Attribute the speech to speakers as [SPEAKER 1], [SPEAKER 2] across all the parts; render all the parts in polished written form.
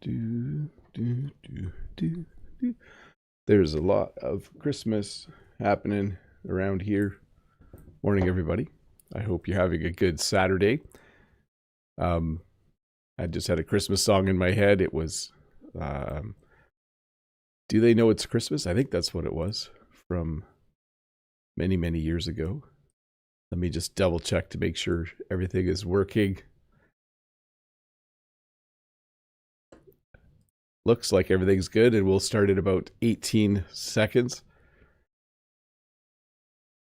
[SPEAKER 1] do, do, do, do, do. There's a lot of Christmas happening around here. Morning, everybody. I hope you're having a good Saturday. I just had a Christmas song in my head. It was, Do They Know It's Christmas? I think that's what it was from many, many years ago. Let me just double check to make sure everything is working. Looks like everything's good, and we'll start in about 18 seconds.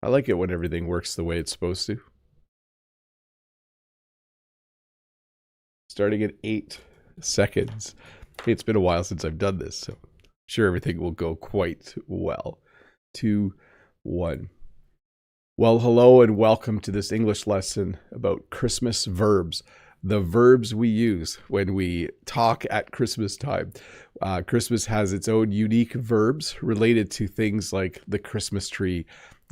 [SPEAKER 1] I like it when everything works the way it's supposed to. Starting at 8 seconds. It's been a while since I've done this, so I'm sure everything will go quite well. 2, 1. Well, hello and welcome to this English lesson about Christmas verbs. The verbs we use when we talk at Christmas time. Christmas has its own unique verbs related to things like the Christmas tree,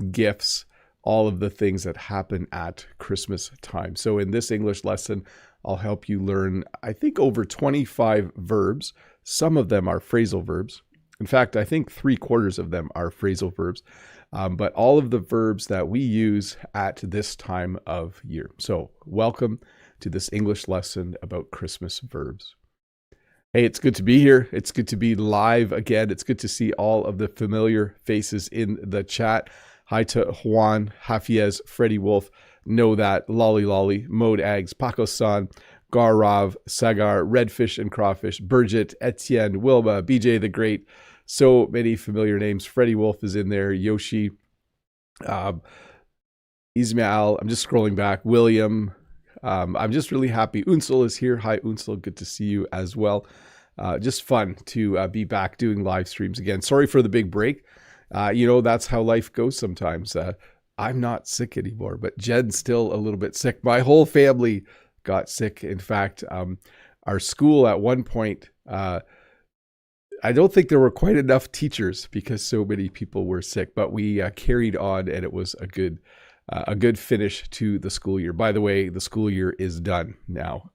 [SPEAKER 1] gifts, all of the things that happen at Christmas time. So in this English lesson, I'll help you learn, I think, over 25 verbs. Some of them are phrasal verbs. In fact, I think 3/4 of them are phrasal verbs. But all of the verbs that we use at this time of year. So welcome to this English lesson about Christmas verbs. Hey, it's good to be here. It's good to be live again. It's good to see all of the familiar faces in the chat. Hi to Juan, Hafiez, Freddie Wolf, Know That, Lolly Lolly, Mode Ags, Paco San, Garav, Sagar, Redfish and Crawfish, Burgit, Etienne, Wilma, BJ the Great. So many familiar names. Freddie Wolf is in there. Yoshi, Ismail. I'm just scrolling back. William. I'm just really happy. Unsel is here. Hi, Unsel. Good to see you as well. Just fun to be back doing live streams again. Sorry for the big break. That's how life goes sometimes. I'm not sick anymore, but Jen's still a little bit sick. My whole family got sick. In fact, our school at one point, I don't think there were quite enough teachers because so many people were sick, but we carried on, and it was a good finish to the school year. By the way, the school year is done now.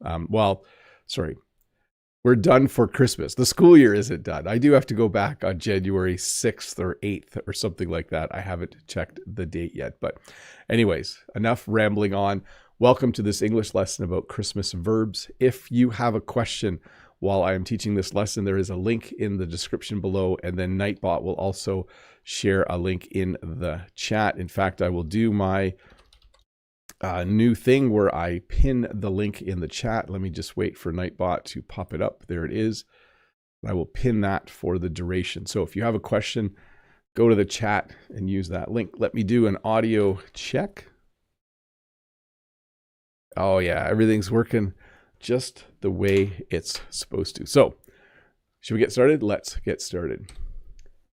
[SPEAKER 1] We're done for Christmas. The school year isn't done. I do have to go back on January 6th or 8th or something like that. I haven't checked the date yet. But anyways, enough rambling on. Welcome to this English lesson about Christmas verbs. If you have a question while I am teaching this lesson, there is a link in the description below, and then Nightbot will also share a link in the chat. In fact, I will do my new thing where I pin the link in the chat. Let me just wait for Nightbot to pop it up. There it is. I will pin that for the duration. So if you have a question, go to the chat and use that link. Let me do an audio check. Oh yeah, everything's working just the way it's supposed to. So should we get started? Let's get started.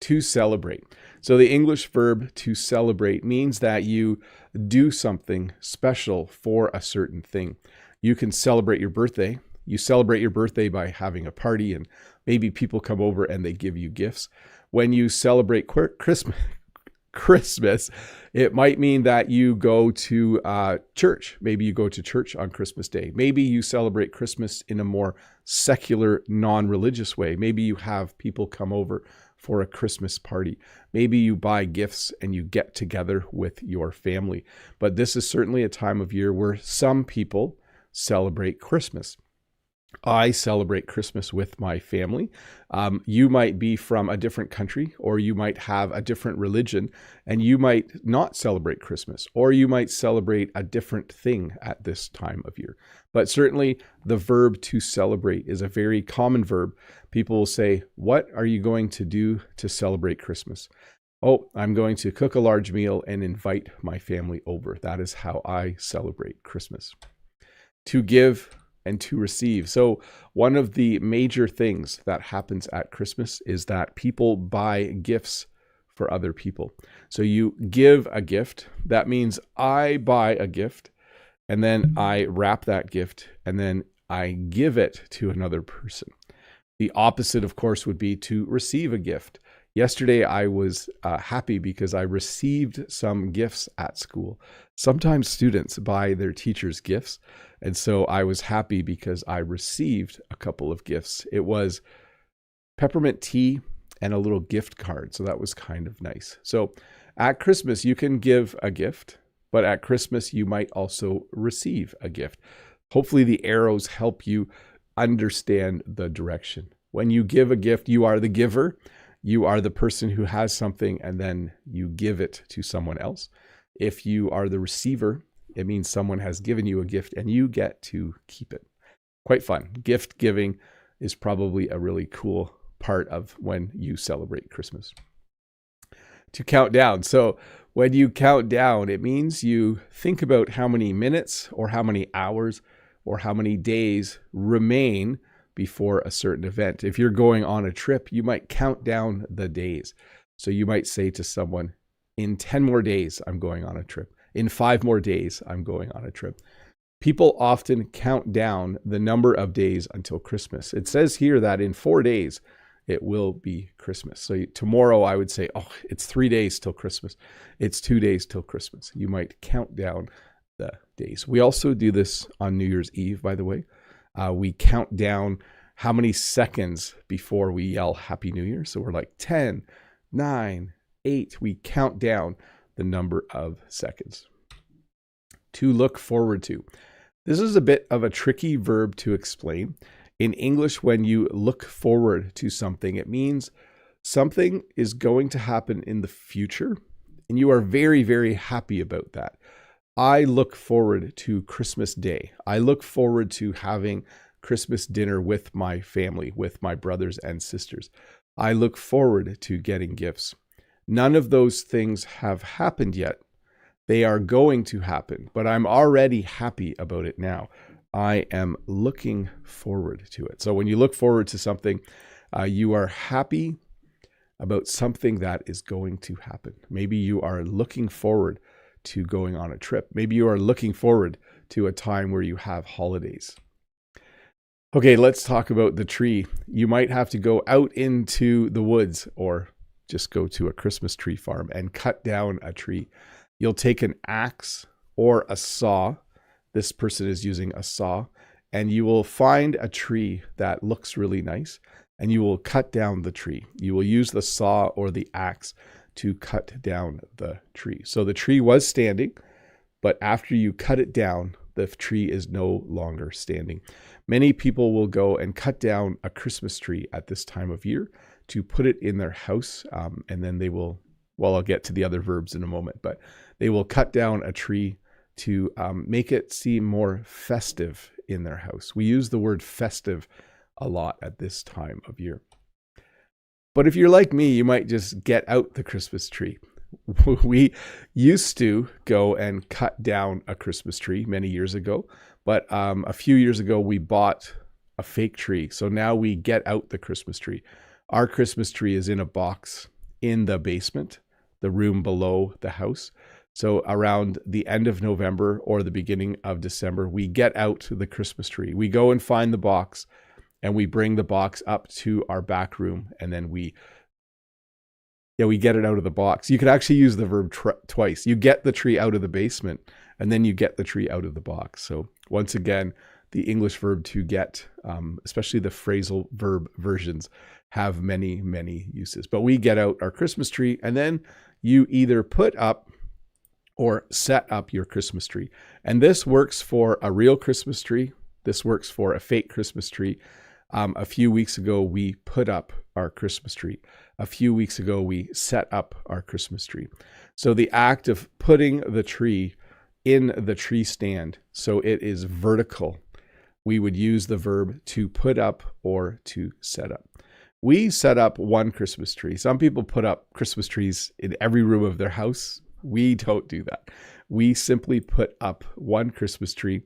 [SPEAKER 1] To celebrate. So the English verb to celebrate means that you do something special for a certain thing. You can celebrate your birthday. You celebrate your birthday by having a party, and maybe people come over and they give you gifts. When you celebrate Christmas, it might mean that you go to church. Maybe you go to church on Christmas Day. Maybe you celebrate Christmas in a more secular, non-religious way. Maybe you have people come over for a Christmas party. Maybe you buy gifts and you get together with your family. But this is certainly a time of year where some people celebrate Christmas. I celebrate Christmas with my family. You might be from a different country, or you might have a different religion, and you might not celebrate Christmas, or you might celebrate a different thing at this time of year. But certainly the verb to celebrate is a very common verb. People will say, what are you going to do to celebrate Christmas? Oh, I'm going to cook a large meal and invite my family over. That is how I celebrate Christmas. To give and to receive. So one of the major things that happens at Christmas is that people buy gifts for other people. So you give a gift. That means I buy a gift, and then I wrap that gift, and then I give it to another person. The opposite, of course, would be to receive a gift. Yesterday, I was happy because I received some gifts at school. Sometimes students buy their teachers gifts. And so I was happy because I received a couple of gifts. It was peppermint tea and a little gift card. So that was kind of nice. So at Christmas, you can give a gift, but at Christmas, you might also receive a gift. Hopefully the arrows help you understand the direction. When you give a gift, you are the giver. You are the person who has something and then you give it to someone else. If you are the receiver, it means someone has given you a gift and you get to keep it. Quite fun. Gift giving is probably a really cool part of when you celebrate Christmas. To count down. So when you count down, it means you think about how many minutes or how many hours or how many days remain before a certain event. If you're going on a trip, you might count down the days. So you might say to someone, in 10 more days, I'm going on a trip. In 5 more days, I'm going on a trip. People often count down the number of days until Christmas. It says here that in 4 days, it will be Christmas. So tomorrow I would say, oh, it's 3 days till Christmas. It's 2 days till Christmas. You might count down the days. We also do this on New Year's Eve, by the way. We count down how many seconds before we yell Happy New Year. So we're like 10, 9, 8. We count down the number of seconds. To look forward to. This is a bit of a tricky verb to explain. In English, when you look forward to something, it means something is going to happen in the future, and you are very, very happy about that. I look forward to Christmas Day. I look forward to having Christmas dinner with my family, with my brothers and sisters. I look forward to getting gifts. None of those things have happened yet. They are going to happen, but I'm already happy about it now. I am looking forward to it. So when you look forward to something, you are happy about something that is going to happen. Maybe you are looking forward to going on a trip. Maybe you are looking forward to a time where you have holidays. Okay, let's talk about the tree. You might have to go out into the woods or just go to a Christmas tree farm and cut down a tree. You'll take an axe or a saw. This person is using a saw, and you will find a tree that looks really nice, and you will cut down the tree. You will use the saw or the axe to cut down the tree. So the tree was standing, but after you cut it down, the tree is no longer standing. Many people will go and cut down a Christmas tree at this time of year to put it in their house, and then they will, well, I'll get to the other verbs in a moment, but they will cut down a tree to make it seem more festive in their house. We use the word festive a lot at this time of year. But if you're like me, you might just get out the Christmas tree. We used to go and cut down a Christmas tree many years ago, but a few years ago we bought a fake tree. So now we get out the Christmas tree. Our Christmas tree is in a box in the basement, the room below the house. So around the end of November or the beginning of December, we get out the Christmas tree. We go and find the box and we bring the box up to our back room, and then we get it out of the box. You could actually use the verb twice. You get the tree out of the basement and then you get the tree out of the box. So once again, the English verb to get, especially the phrasal verb versions, have many, many uses. But we get out our Christmas tree, and then you either put up or set up your Christmas tree. And this works for a real Christmas tree. This works for a fake Christmas tree. A few weeks ago, we put up our Christmas tree. A few weeks ago, we set up our Christmas tree. So the act of putting the tree in the tree stand so it is vertical, we would use the verb to put up or to set up. We set up one Christmas tree. Some people put up Christmas trees in every room of their house. We don't do that. We simply put up one Christmas tree.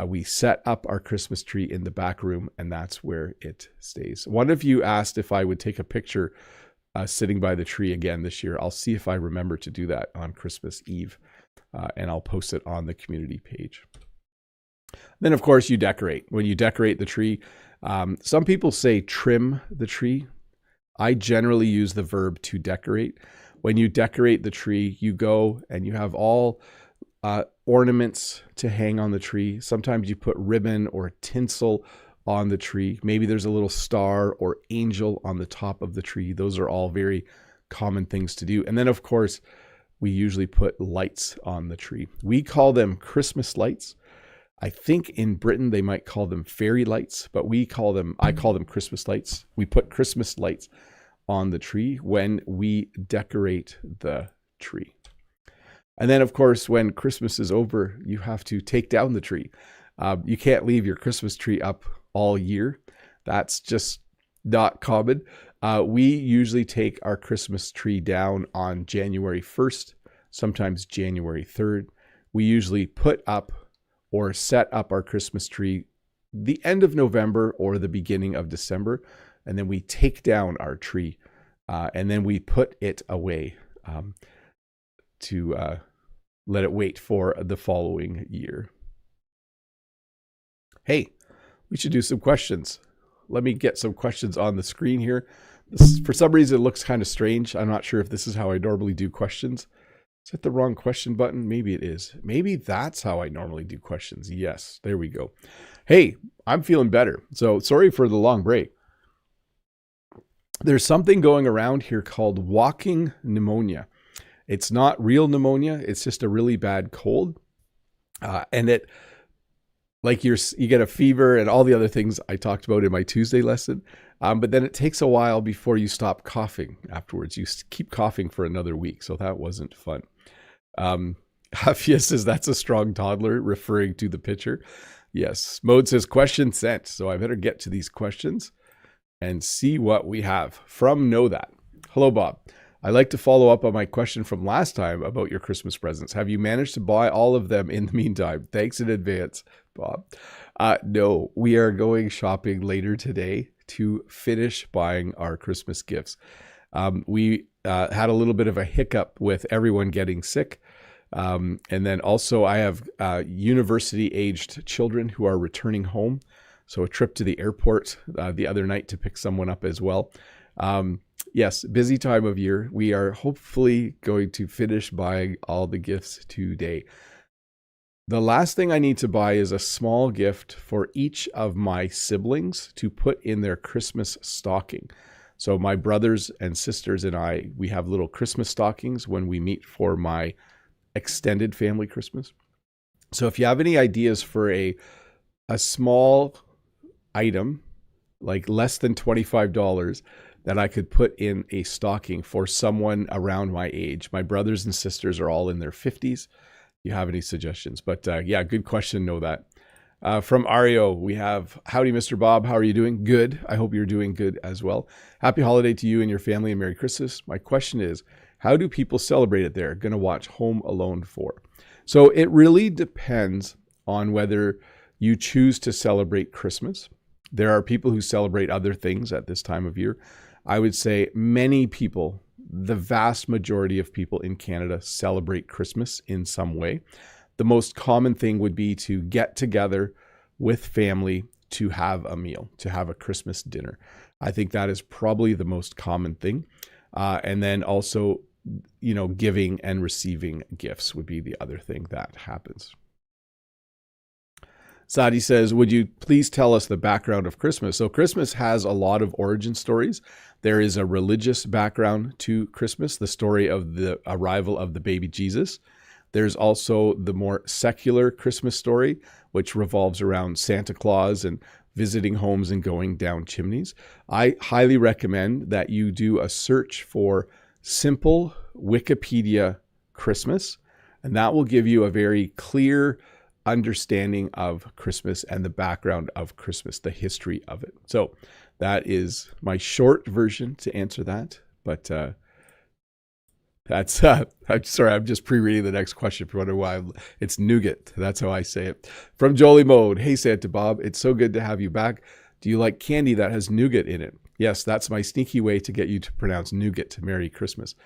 [SPEAKER 1] We set up our Christmas tree in the back room, and that's where it stays. One of you asked if I would take a picture sitting by the tree again this year. I'll see if I remember to do that on Christmas Eve, and I'll post it on the community page. Then, of course, you decorate. When you decorate the tree, some people say trim the tree. I generally use the verb to decorate. When you decorate the tree, you go and you have all ornaments to hang on the tree. Sometimes you put ribbon or tinsel on the tree. Maybe there's a little star or angel on the top of the tree. Those are all very common things to do. And then, of course, we usually put lights on the tree. We call them Christmas lights. I think in Britain they might call them fairy lights, but I call them Christmas lights. We put Christmas lights on the tree when we decorate the tree. And then, of course, when Christmas is over, you have to take down the tree. You can't leave your Christmas tree up all year. That's just not common. We usually take our Christmas tree down on January 1st, sometimes January 3rd. We usually put up or set up our Christmas tree the end of November or the beginning of December. And then we take down our tree and then we put it away to let it wait for the following year. Hey, we should do some questions. Let me get some questions on the screen here. For some reason, it looks kind of strange. I'm not sure if this is how I normally do questions. Is that the wrong question button? Maybe it is. Maybe that's how I normally do questions. Yes, there we go. Hey, I'm feeling better. So sorry for the long break. There's something going around here called walking pneumonia. It's not real pneumonia. It's just a really bad cold. And it, like you get a fever and all the other things I talked about in my Tuesday lesson. But then it takes a while before you stop coughing afterwards. You keep coughing for another week. So that wasn't fun. Hafia says that's a strong toddler, referring to the picture. Yes. Mode says question sent. So I better get to these questions and see what we have from Know That. Hello, Bob. I'd like to follow up on my question from last time about your Christmas presents. Have you managed to buy all of them in the meantime? Thanks in advance, Bob. No, we are going shopping later today to finish buying our Christmas gifts. We had a little bit of a hiccup with everyone getting sick. And then also I have university-aged children who are returning home. So a trip to the airport the other night to pick someone up as well. Yes, busy time of year. We are hopefully going to finish buying all the gifts today. The last thing I need to buy is a small gift for each of my siblings to put in their Christmas stocking. So my brothers and sisters and I, we have little Christmas stockings when we meet for my extended family Christmas. So if you have any ideas for a small item, like less than $25, that I could put in a stocking for someone around my age. My brothers and sisters are all in their 50s. You have any suggestions? But yeah, good question. Know that. From Ario, we have, howdy, Mr. Bob. How are you doing? Good. I hope you're doing good as well. Happy holiday to you and your family and Merry Christmas. My question is, how do people celebrate it there? Going to watch Home Alone 4. So it really depends on whether you choose to celebrate Christmas. There are people who celebrate other things at this time of year. I would say many people, the vast majority of people in Canada celebrate Christmas in some way. The most common thing would be to get together with family to have a meal, to have a Christmas dinner. I think that is probably the most common thing. And then also, giving and receiving gifts would be the other thing that happens. Sadi says, would you please tell us the background of Christmas? So Christmas has a lot of origin stories. There is a religious background to Christmas, the story of the arrival of the baby Jesus. There's also the more secular Christmas story, which revolves around Santa Claus and visiting homes and going down chimneys. I highly recommend that you do a search for simple Wikipedia Christmas, and that will give you a very clear understanding of Christmas and the background of Christmas, the history of it. So that is my short version to answer that. But that's, I'm sorry, I'm just pre-reading the next question for wondering why. It's nougat. That's how I say it. From Jolie Mode. Hey, Santa Bob, it's so good to have you back. Do you like candy that has nougat in it? Yes, that's my sneaky way to get you to pronounce nougat. Merry Christmas.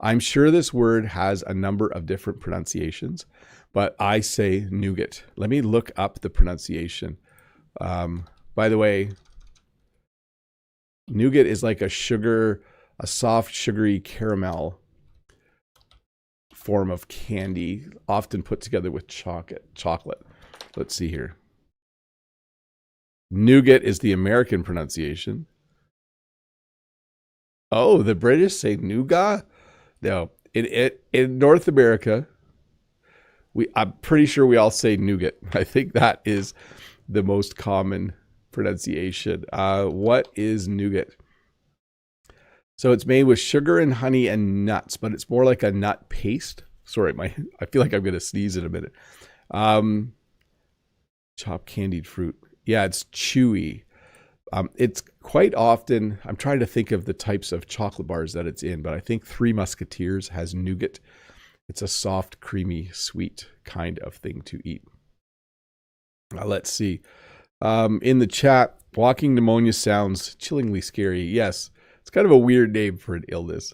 [SPEAKER 1] I'm sure this word has a number of different pronunciations, but I say nougat. Let me look up the pronunciation. By the way, Nougat is like a soft, sugary caramel form of candy, often put together with chocolate. Let's see here. Nougat is the American pronunciation. Oh, the British say nougat? No, in North America, I'm pretty sure we all say nougat. I think that is the most common pronunciation. What is nougat? So it's made with sugar and honey and nuts, but it's more like a nut paste. Sorry, I feel like I'm going to sneeze in a minute. Chopped candied fruit. Yeah, it's chewy. It's quite often, I'm trying to think of the types of chocolate bars that it's in, but I think Three Musketeers has nougat. It's a soft, creamy, sweet kind of thing to eat. Let's see. In the chat, walking pneumonia sounds chillingly scary. Yes, it's kind of a weird name for an illness.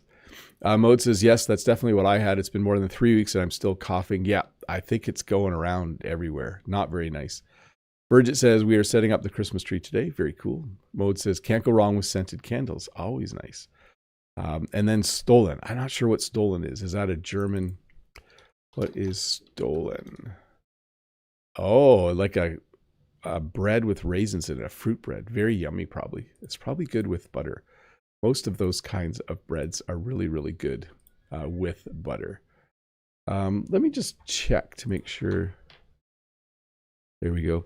[SPEAKER 1] Mode says, yes, that's definitely what I had. It's been more than 3 weeks and I'm still coughing. Yeah, I think it's going around everywhere. Not very nice. Bridget says, we are setting up the Christmas tree today. Very cool. Mode says, can't go wrong with scented candles. Always nice. And then stolen. I'm not sure what stolen is. Is that a German? What is stolen? Oh, like a bread with raisins in it, a fruit bread. Very yummy, probably. It's probably good with butter. Most of those kinds of breads are really, really good with butter. Let me just check to make sure. There we go.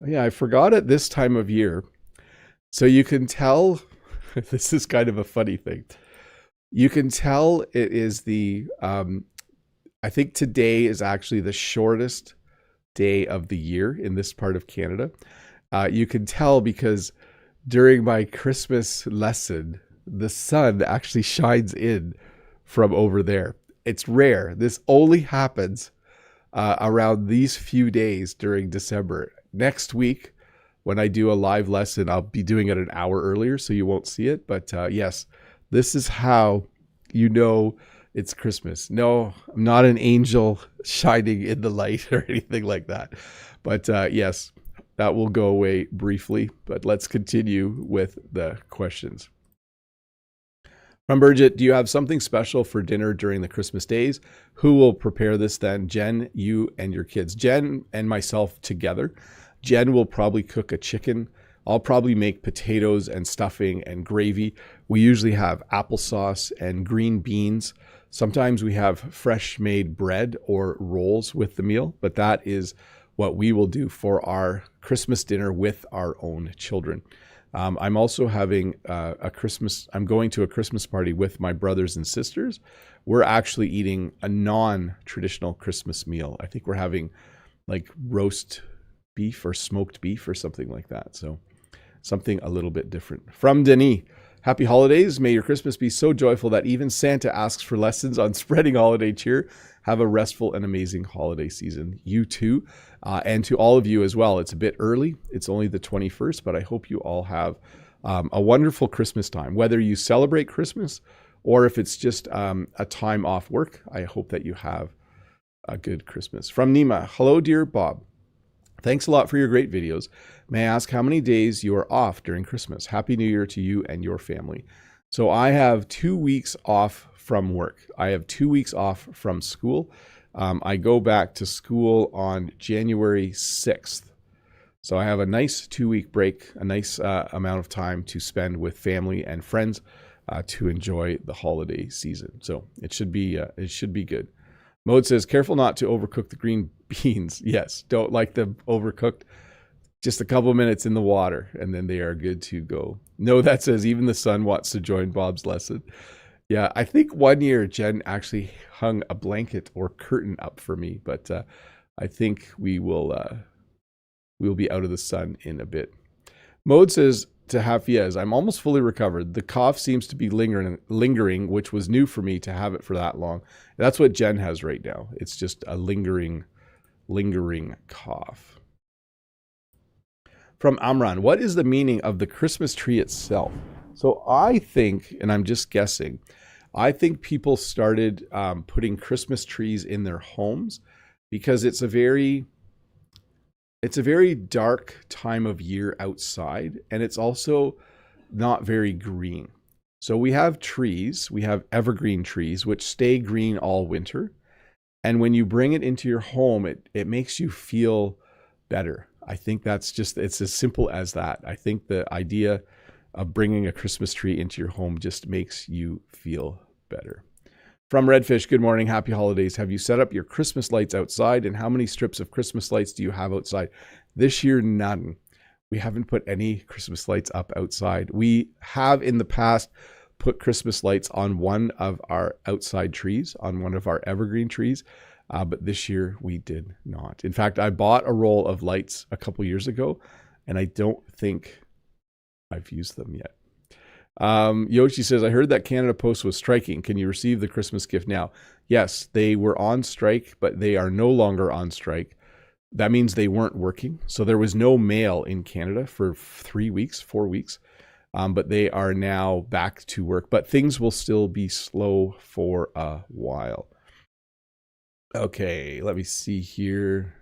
[SPEAKER 1] Yeah, I forgot it this time of year. So you can tell, this is kind of a funny thing. You can tell it is I think today is actually the shortest day of the year in this part of Canada. You can tell because during my Christmas lesson, the sun actually shines in from over there. It's rare. This only happens around these few days during December. Next week, when I do a live lesson, I'll be doing it an hour earlier, so you won't see it. But yes, this is how you know it's Christmas. No, I'm not an angel shining in the light or anything like that. But yes, that will go away briefly. But let's continue with the questions. From Bridget, do you have something special for dinner during the Christmas days? Who will prepare this then? Jen, you and your kids. Jen and myself together. Jen will probably cook a chicken. I'll probably make potatoes and stuffing and gravy. We usually have applesauce and green beans. Sometimes we have fresh made bread or rolls with the meal, but that is what we will do for our Christmas dinner with our own children. I'm also having I'm going to a Christmas party with my brothers and sisters. We're actually eating a non-traditional Christmas meal. I think we're having like roast beef or smoked beef or something like that. So something a little bit different. From Denis, happy holidays. May your Christmas be so joyful that even Santa asks for lessons on spreading holiday cheer. Have a restful and amazing holiday season. You too. And to all of you as well. It's a bit early. It's only the 21st, but I hope you all have a wonderful Christmas time. Whether you celebrate Christmas or if it's just a time off work, I hope that you have a good Christmas. From Nima, hello, dear Bob. Thanks a lot for your great videos. May I ask how many days you are off during Christmas? Happy New Year to you and your family. So I have 2 weeks off from work. I have 2 weeks off from school. I go back to school on January 6th. So I have a nice 2-week break, a nice amount of time to spend with family and friends to enjoy the holiday season. So it should be good. Mode says, careful not to overcook the green beans. Yes, don't like them overcooked. Just a couple minutes in the water and then they are good to go. No, that says even the sun wants to join Bob's lesson. Yeah, I think one year Jen actually hung a blanket or curtain up for me, but I think we'll be out of the sun in a bit. Mode says to Hafiez, I'm almost fully recovered. The cough seems to be lingering, which was new for me to have it for that long. That's what Jen has right now. It's just a lingering cough. From Amran, what is the meaning of the Christmas tree itself? So I think, and I'm just guessing, I think people started putting Christmas trees in their homes because it's a very dark time of year outside. And it's also not very green. So we have trees, we have evergreen trees, which stay green all winter. And when you bring it into your home, it makes you feel better. I think it's as simple as that. I think the idea of bringing a Christmas tree into your home just makes you feel better. From Redfish, good morning, happy holidays. Have you set up your Christmas lights outside? And how many strips of Christmas lights do you have outside? This year, none. We haven't put any Christmas lights up outside. We have in the past put Christmas lights on one of our outside trees, on one of our evergreen trees, but this year we did not. In fact, I bought a roll of lights a couple years ago, and I don't think I've used them yet. Yoshi says, I heard that Canada Post was striking. Can you receive the Christmas gift now? Yes, they were on strike, but they are no longer on strike. That means they weren't working. So there was no mail in Canada for 4 weeks. But they are now back to work. But things will still be slow for a while. Okay, let me see here.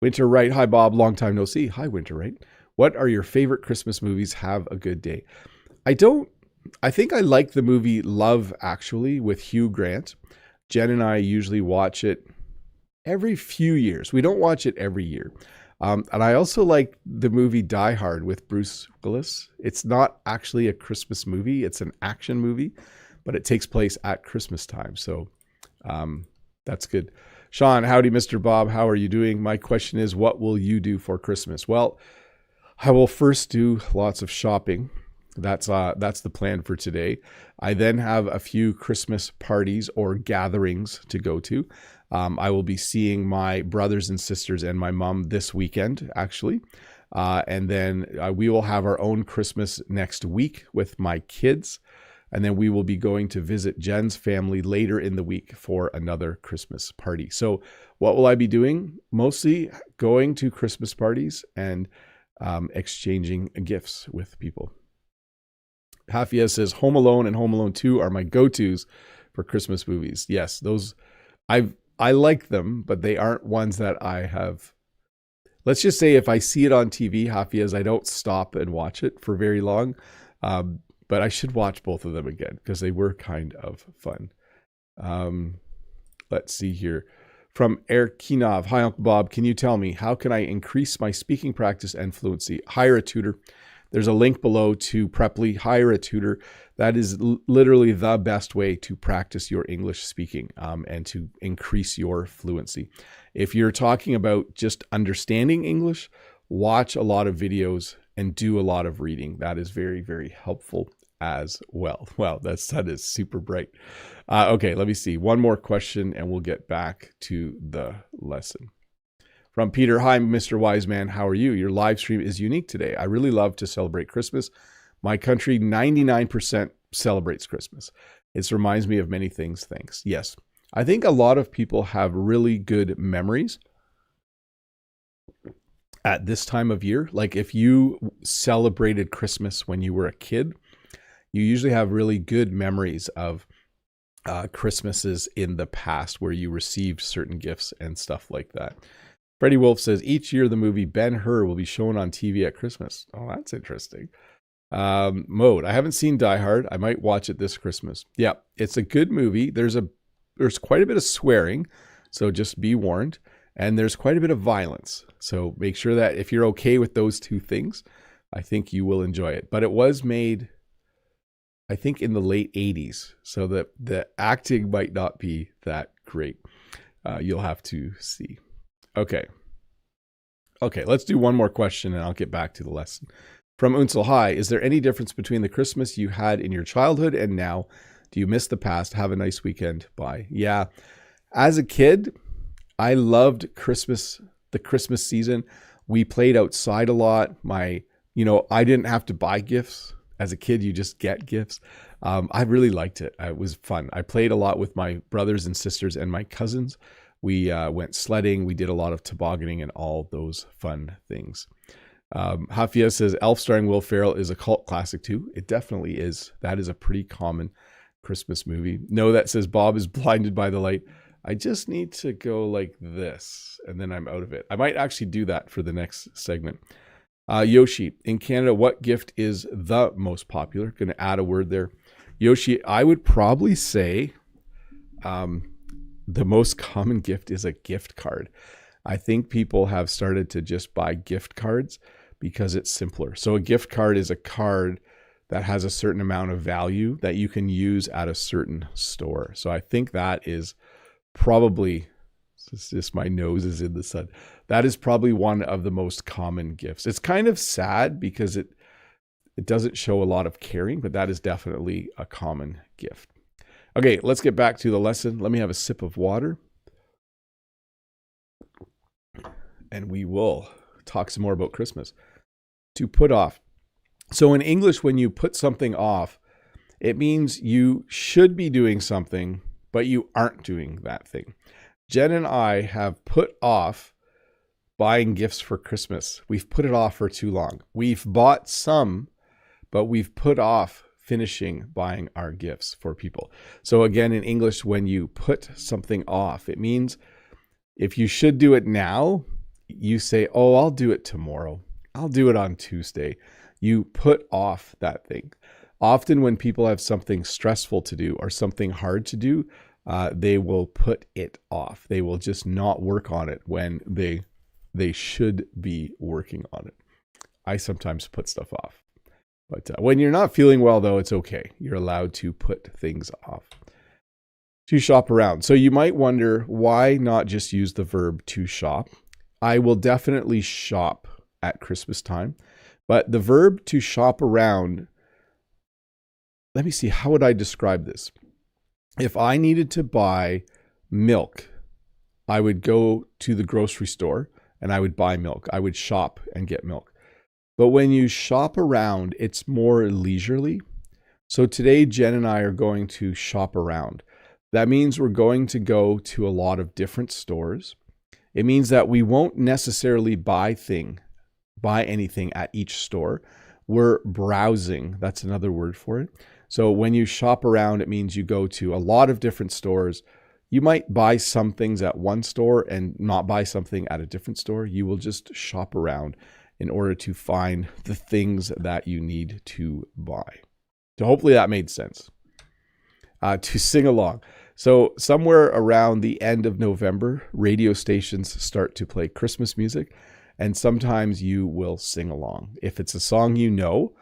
[SPEAKER 1] Winter Wright. Hi, Bob. Long time no see. Hi, Winter Wright. What are your favorite Christmas movies? Have a good day. I think I like the movie Love Actually with Hugh Grant. Jen and I usually watch it every few years. We don't watch it every year. And I also like the movie Die Hard with Bruce Willis. It's not actually a Christmas movie. It's an action movie, but it takes place at Christmas time. So that's good. Sean, howdy, Mr. Bob. How are you doing? My question is, what will you do for Christmas? Well, I will first do lots of shopping. That's the plan for today. I then have a few Christmas parties or gatherings to go to. I will be seeing my brothers and sisters and my mom this weekend, actually. And then we will have our own Christmas next week with my kids. And then we will be going to visit Jen's family later in the week for another Christmas party. So what will I be doing? Mostly going to Christmas parties and exchanging gifts with people. Hafia says Home Alone and Home Alone 2 are my go-tos for Christmas movies. Yes, those I like them, but they aren't ones that I have. Let's just say if I see it on TV, Hafias, I don't stop and watch it for very long. But I should watch both of them again because they were kind of fun. Let's see here. From Erkinov. Hi, Uncle Bob. Can you tell me how can I increase my speaking practice and fluency? Hire a tutor. There's a link below to Preply. Hire a tutor. That is literally the best way to practice your English speaking and to increase your fluency. If you're talking about just understanding English, watch a lot of videos and do a lot of reading. That is very, very helpful as well. Wow, that sun is super bright. Okay, let me see. One more question and we'll get back to the lesson. From Peter, hi, Mr. Wiseman. How are you? Your live stream is unique today. I really love to celebrate Christmas. My country, 99% celebrates Christmas. It reminds me of many things. Thanks. Yes, I think a lot of people have really good memories at this time of year. Like if you celebrated Christmas when you were a kid, you usually have really good memories of Christmases in the past where you received certain gifts and stuff like that. Freddie Wolf says, each year the movie Ben-Hur will be shown on TV at Christmas. Oh, that's interesting. Mode, I haven't seen Die Hard. I might watch it this Christmas. Yeah, it's a good movie. There's quite a bit of swearing, so just be warned. And there's quite a bit of violence. So make sure that if you're okay with those two things, I think you will enjoy it. But it was made, I think, in the late 80s. So the acting might not be that great. You'll have to see. Okay, let's do one more question and I'll get back to the lesson. From Unsel, hi, is there any difference between the Christmas you had in your childhood and now? Do you miss the past? Have a nice weekend. Bye. Yeah, as a kid, I loved the Christmas season. We played outside a lot. I didn't have to buy gifts. As a kid, you just get gifts. I really liked it. It was fun. I played a lot with my brothers and sisters and my cousins. We went sledding. We did a lot of tobogganing and all those fun things. Hafia says, Elf starring Will Ferrell is a cult classic too. It definitely is. That is a pretty common Christmas movie. No, that says Bob is blinded by the light. I just need to go like this and then I'm out of it. I might actually do that for the next segment. Yoshi, in Canada, what gift is the most popular? Going to add a word there. Yoshi, I would probably say the most common gift is a gift card. I think people have started to just buy gift cards because it's simpler. So a gift card is a card that has a certain amount of value that you can use at a certain store. So I think that is probably, it's just my nose is in the sun. That is probably one of the most common gifts. It's kind of sad because it doesn't show a lot of caring, but that is definitely a common gift. Okay, let's get back to the lesson. Let me have a sip of water. And we will talk some more about Christmas. To put off. So in English, when you put something off, it means you should be doing something, but you aren't doing that thing. Jen and I have put off buying gifts for Christmas. We've put it off for too long. We've bought some, but we've put off finishing buying our gifts for people. So again, in English, when you put something off, it means if you should do it now, you say, oh, I'll do it tomorrow. I'll do it on Tuesday. You put off that thing. Often when people have something stressful to do or something hard to do, they will put it off. They will just not work on it when they should be working on it. I sometimes put stuff off. But when you're not feeling well, though, it's okay. You're allowed to put things off. To shop around. So you might wonder, why not just use the verb to shop? I will definitely shop at Christmas time. But the verb to shop around, let me see, how would I describe this? If I needed to buy milk, I would go to the grocery store and I would buy milk. I would shop and get milk. But when you shop around, it's more leisurely. So today, Jen and I are going to shop around. That means we're going to go to a lot of different stores. It means that we won't necessarily buy anything at each store. We're browsing. That's another word for it. So when you shop around, it means you go to a lot of different stores. You might buy some things at one store and not buy something at a different store. You will just shop around in order to find the things that you need to buy. So hopefully that made sense. To sing along. So somewhere around the end of November, radio stations start to play Christmas music, and sometimes you will sing along. If it's a song you know,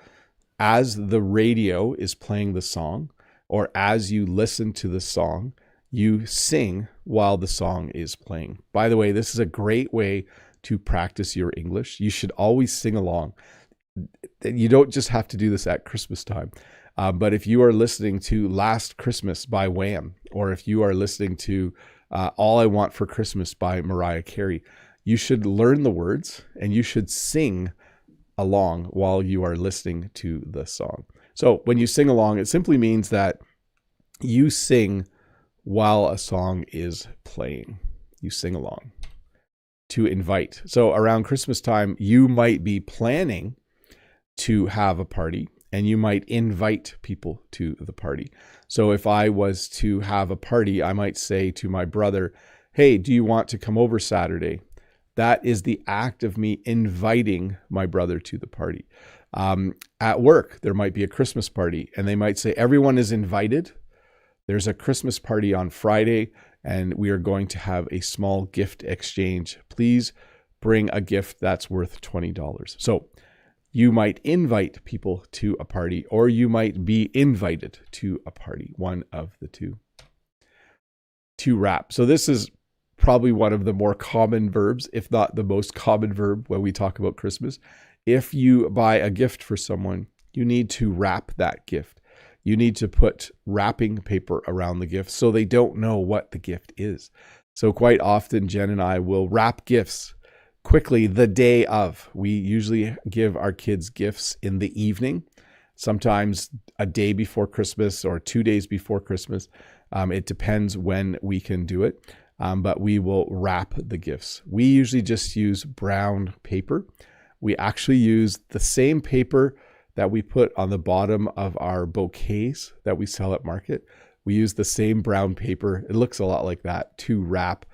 [SPEAKER 1] as the radio is playing the song, or as you listen to the song, you sing while the song is playing. By the way, this is a great way to practice your English. You should always sing along. You don't just have to do this at Christmas time. But if you are listening to Last Christmas by Wham, or if you are listening to All I Want for Christmas by Mariah Carey, you should learn the words and you should sing along while you are listening to the song. So when you sing along, it simply means that you sing while a song is playing. You sing along. To invite. So around Christmas time, you might be planning to have a party, and you might invite people to the party. So if I was to have a party, I might say to my brother, hey, do you want to come over Saturday? That is the act of me inviting my brother to the party. At work, there might be a Christmas party, and they might say, everyone is invited. There's a Christmas party on Friday, and we are going to have a small gift exchange. Please bring a gift that's worth $20. So you might invite people to a party, or you might be invited to a party, one of the two. To wrap. So this is probably one of the more common verbs, if not the most common verb when we talk about Christmas. If you buy a gift for someone, you need to wrap that gift. You need to put wrapping paper around the gift so they don't know what the gift is. So quite often, Jen and I will wrap gifts quickly the day of. We usually give our kids gifts in the evening, sometimes a day before Christmas or 2 days before Christmas. It depends when we can do it, but we will wrap the gifts. We usually just use brown paper. We actually use the same paper that we put on the bottom of our bouquets that we sell at market. We use the same brown paper. It looks a lot like that to wrap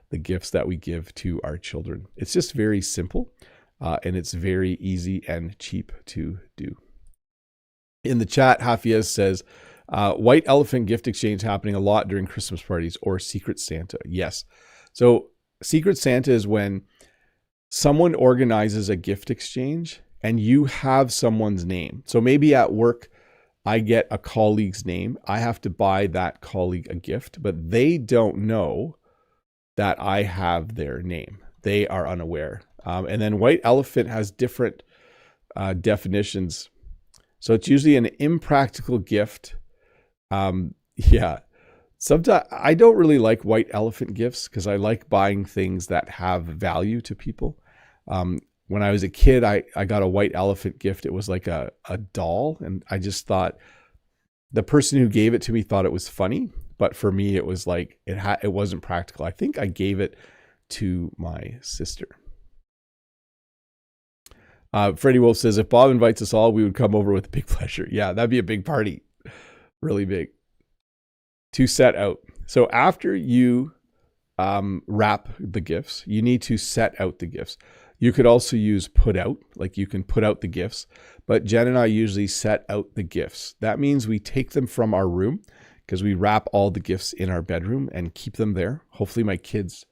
[SPEAKER 1] the gifts that we give to our children. It's just very simple. and it's very easy and cheap to do. In the chat, Hafiz says, white elephant gift exchange happening a lot during Christmas parties or Secret Santa. Yes. So Secret Santa is when someone organizes a gift exchange and you have someone's name. So maybe at work, I get a colleague's name. I have to buy that colleague a gift, but they don't know that I have their name. They are unaware. And then white elephant has different definitions. So it's usually an impractical gift. Yeah. Sometimes I don't really like white elephant gifts because I like buying things that have value to people. When I was a kid, I got a white elephant gift. It was like a doll. And I just thought the person who gave it to me thought it was funny. But for me, it was like, it wasn't practical. I think I gave it to my sister. Freddie Wolf says, if Bob invites us all, we would come over with big pleasure. Yeah, that'd be a big party. Really big. To set out. So after you wrap the gifts, you need to set out the gifts. You could also use put out, like you can put out the gifts, but Jen and I usually set out the gifts. That means we take them from our room because we wrap all the gifts in our bedroom and keep them there. Hopefully my kids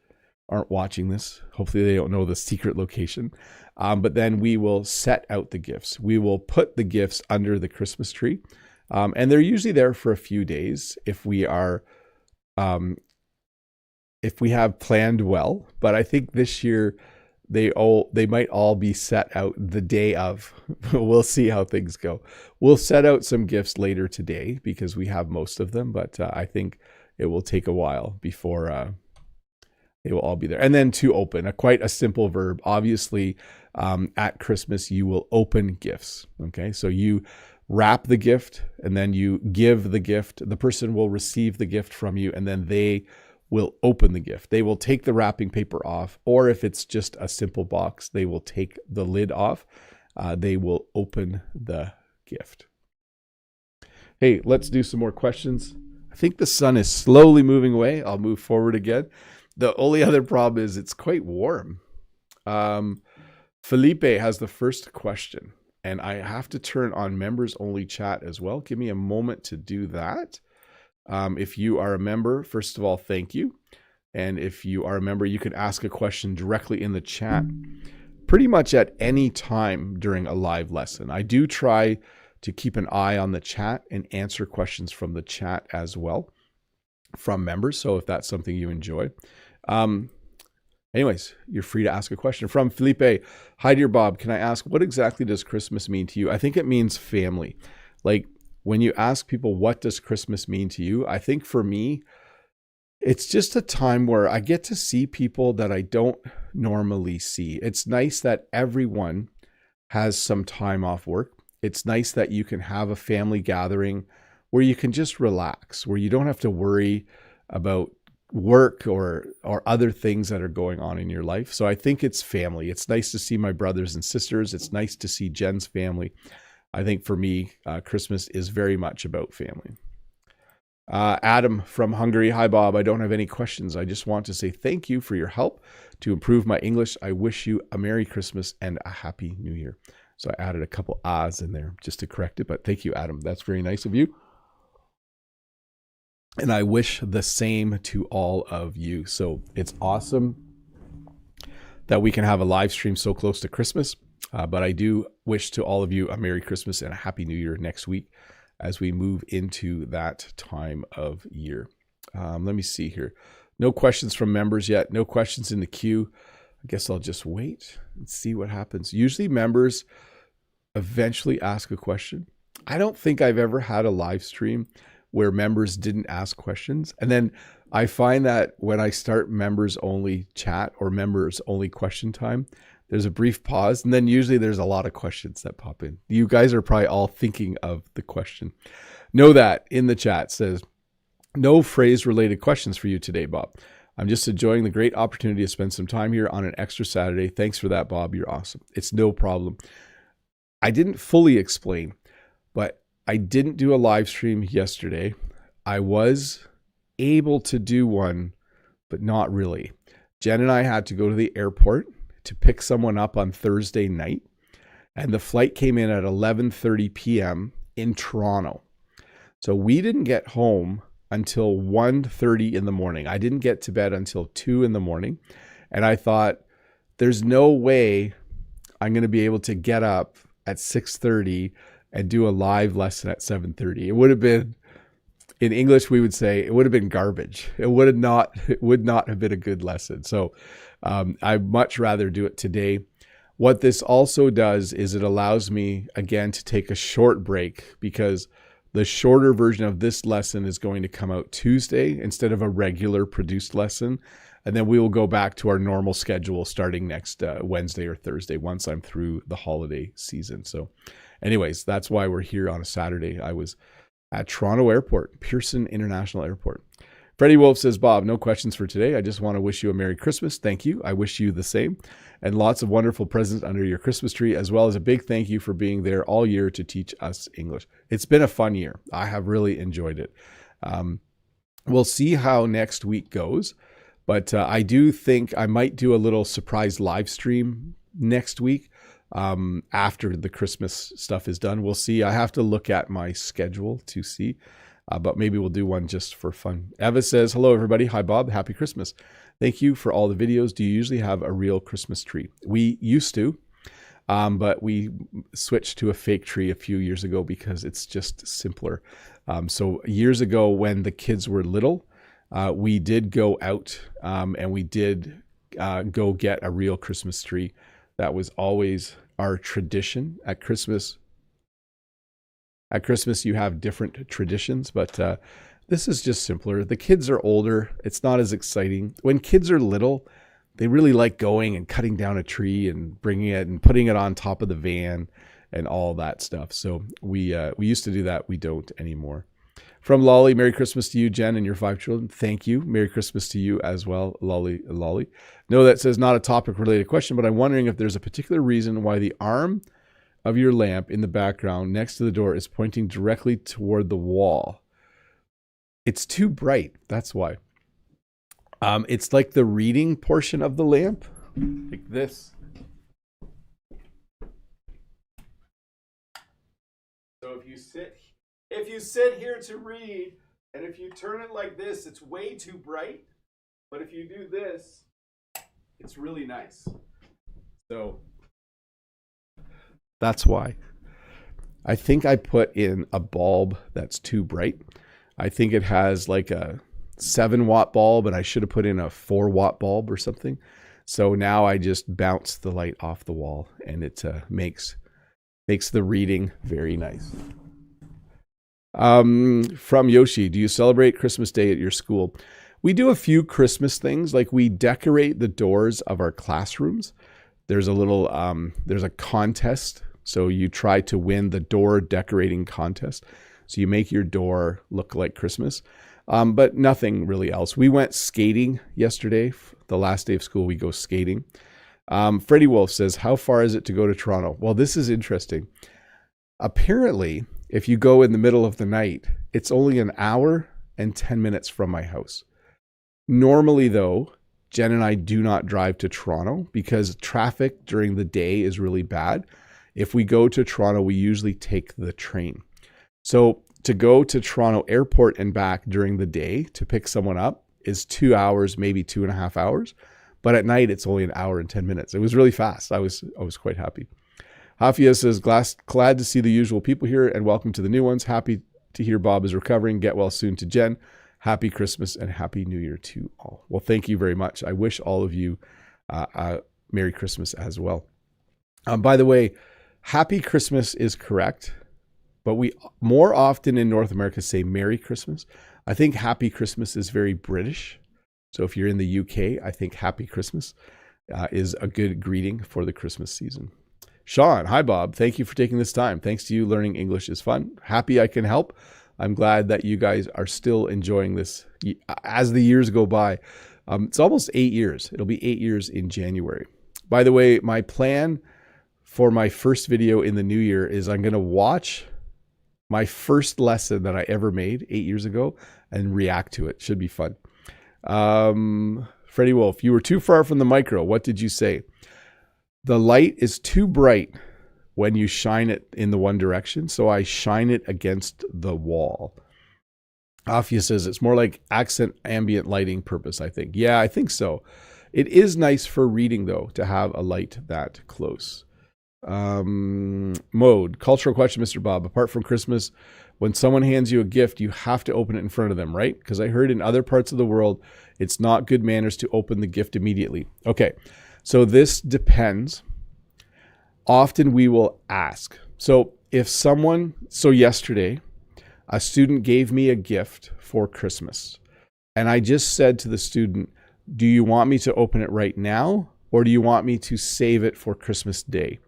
[SPEAKER 1] aren't watching this. Hopefully they don't know the secret location. But then we will set out the gifts. We will put the gifts under the Christmas tree. And they're usually there for a few days if we are, if we have planned well. But I think this year they might all be set out the day of. We'll see how things go. We'll set out some gifts later today because we have most of them, but I think it will take a while before they will all be there. And then to open, quite a simple verb. Obviously, at Christmas, you will open gifts. Okay, so you wrap the gift and then you give the gift. The person will receive the gift from you and then they will open the gift. They will take the wrapping paper off, or if it's just a simple box, they will take the lid off. They will open the gift. Hey, let's do some more questions. I think the sun is slowly moving away. I'll move forward again. The only other problem is it's quite warm. Felipe has the first question, and I have to turn on members only chat as well. Give me a moment to do that. If you are a member, first of all, thank you. And if you are a member, you can ask a question directly in the chat pretty much at any time during a live lesson. I do try to keep an eye on the chat and answer questions from the chat as well from members. So if that's something you enjoy. Anyways, you're free to ask a question. From Felipe, hi dear Bob, can I ask what exactly does Christmas mean to you? I think it means family. Like when you ask people, what does Christmas mean to you? I think for me, it's just a time where I get to see people that I don't normally see. It's nice that everyone has some time off work. It's nice that you can have a family gathering where you can just relax, where you don't have to worry about work or other things that are going on in your life. So I think it's family. It's nice to see my brothers and sisters. It's nice to see Jen's family. I think for me, Christmas is very much about family. Adam from Hungary. Hi, Bob. I don't have any questions. I just want to say thank you for your help to improve my English. I wish you a Merry Christmas and a Happy New Year. So I added a couple ahs in there just to correct it. But thank you, Adam. That's very nice of you. And I wish the same to all of you. So it's awesome that we can have a live stream so close to Christmas. But I do wish to all of you a Merry Christmas and a Happy New Year next week as we move into that time of year. Let me see here. No questions from members yet. No questions in the queue. I guess I'll just wait and see what happens. Usually members eventually ask a question. I don't think I've ever had a live stream where members didn't ask questions. And then I find that when I start members only chat or members only question time, there's a brief pause. And then usually there's a lot of questions that pop in. You guys are probably all thinking of the question. Know that in the chat says, no phrase related questions for you today, Bob. I'm just enjoying the great opportunity to spend some time here on an extra Saturday. Thanks for that, Bob. You're awesome. It's no problem. I didn't fully explain, but I didn't do a live stream yesterday. I was able to do one, but not really. Jen and I had to go to the airport to pick someone up on Thursday night, and the flight came in at 11:30 p.m. in Toronto. So we didn't get home until 1:30 in the morning. I didn't get to bed until 2 in the morning. And I thought, there's no way I'm going to be able to get up at 6:30 and do a live lesson at 7:30. It would have been, in English, we would say it would have been garbage. It would not have been a good lesson. So I'd much rather do it today. What this also does is it allows me, again, to take a short break, because the shorter version of this lesson is going to come out Tuesday instead of a regular produced lesson. And then we will go back to our normal schedule starting next Wednesday or Thursday once I'm through the holiday season. So anyways, that's why we're here on a Saturday. I was at Toronto Airport, Pearson International Airport. Freddie Wolf says, Bob, no questions for today. I just want to wish you a Merry Christmas. Thank you. I wish you the same. And lots of wonderful presents under your Christmas tree, as well as a big thank you for being there all year to teach us English. It's been a fun year. I have really enjoyed it. We'll see how next week goes. But I do think I might do a little surprise live stream next week after the Christmas stuff is done. We'll see. I have to look at my schedule to see. But maybe we'll do one just for fun. Eva says, hello, everybody. Hi, Bob. Happy Christmas. Thank you for all the videos. Do you usually have a real Christmas tree? We used to, but we switched to a fake tree a few years ago because it's just simpler. So years ago when the kids were little, we did go out and we did go get a real Christmas tree. That was always our tradition at Christmas. At Christmas, you have different traditions, but this is just simpler. The kids are older. It's not as exciting. When kids are little, they really like going and cutting down a tree and bringing it and putting it on top of the van and all that stuff. So we used to do that. We don't anymore. From Lolly, Merry Christmas to you, Jen, and your 5 children. Thank you. Merry Christmas to you as well, Lolly. No, that says not a topic-related question, but I'm wondering if there's a particular reason why the arm of your lamp in the background next to the door is pointing directly toward the wall. It's too bright. That's why. It's like the reading portion of the lamp, like this. So if you sit here to read, and if you turn it like this, it's way too bright. But if you do this, it's really nice. So that's why. I think I put in a bulb that's too bright. I think it has like a 7-watt bulb, and I should have put in a 4-watt bulb or something. So now I just bounce the light off the wall, and it makes the reading very nice. From Yoshi, do you celebrate Christmas Day at your school? We do a few Christmas things, like we decorate the doors of our classrooms. There's a little, there's a contest. So you try to win the door decorating contest. So you make your door look like Christmas, but nothing really else. We went skating yesterday. The last day of school, we go skating. Freddie Wolf says, how far is it to go to Toronto? Well, this is interesting. Apparently, if you go in the middle of the night, it's only an hour and 10 minutes from my house. Normally, though, Jen and I do not drive to Toronto because traffic during the day is really bad. If we go to Toronto, we usually take the train. So to go to Toronto Airport and back during the day to pick someone up is 2 hours, maybe 2.5 hours. But at night, it's only an hour and 10 minutes. It was really fast. I was quite happy. Hafia says, glad to see the usual people here and welcome to the new ones. Happy to hear Bob is recovering. Get well soon to Jen. Happy Christmas and Happy New Year to all. Well, thank you very much. I wish all of you a Merry Christmas as well. By the way, Happy Christmas is correct, but we more often in North America say Merry Christmas. I think Happy Christmas is very British. So if you're in the UK, I think Happy Christmas is a good greeting for the Christmas season. Sean, hi, Bob. Thank you for taking this time. Thanks to you, learning English is fun. Happy I can help. I'm glad that you guys are still enjoying this as the years go by. It's almost 8 years. It'll be 8 years in January. By the way, my plan for my first video in the new year is I'm going to watch my first lesson that I ever made 8 years ago and react to it. Should be fun. Freddie Wolf, you were too far from the micro. What did you say? The light is too bright when you shine it in the one direction, so I shine it against the wall. Afia says it's more like accent ambient lighting purpose, I think. Yeah, I think so. It is nice for reading, though, to have a light that close. Mode. Cultural question, Mr. Bob. Apart from Christmas, when someone hands you a gift, you have to open it in front of them, right? Because I heard in other parts of the world, it's not good manners to open the gift immediately. Okay, so this depends. Often we will ask. So yesterday, a student gave me a gift for Christmas. And I just said to the student, do you want me to open it right now? Or do you want me to save it for Christmas Day?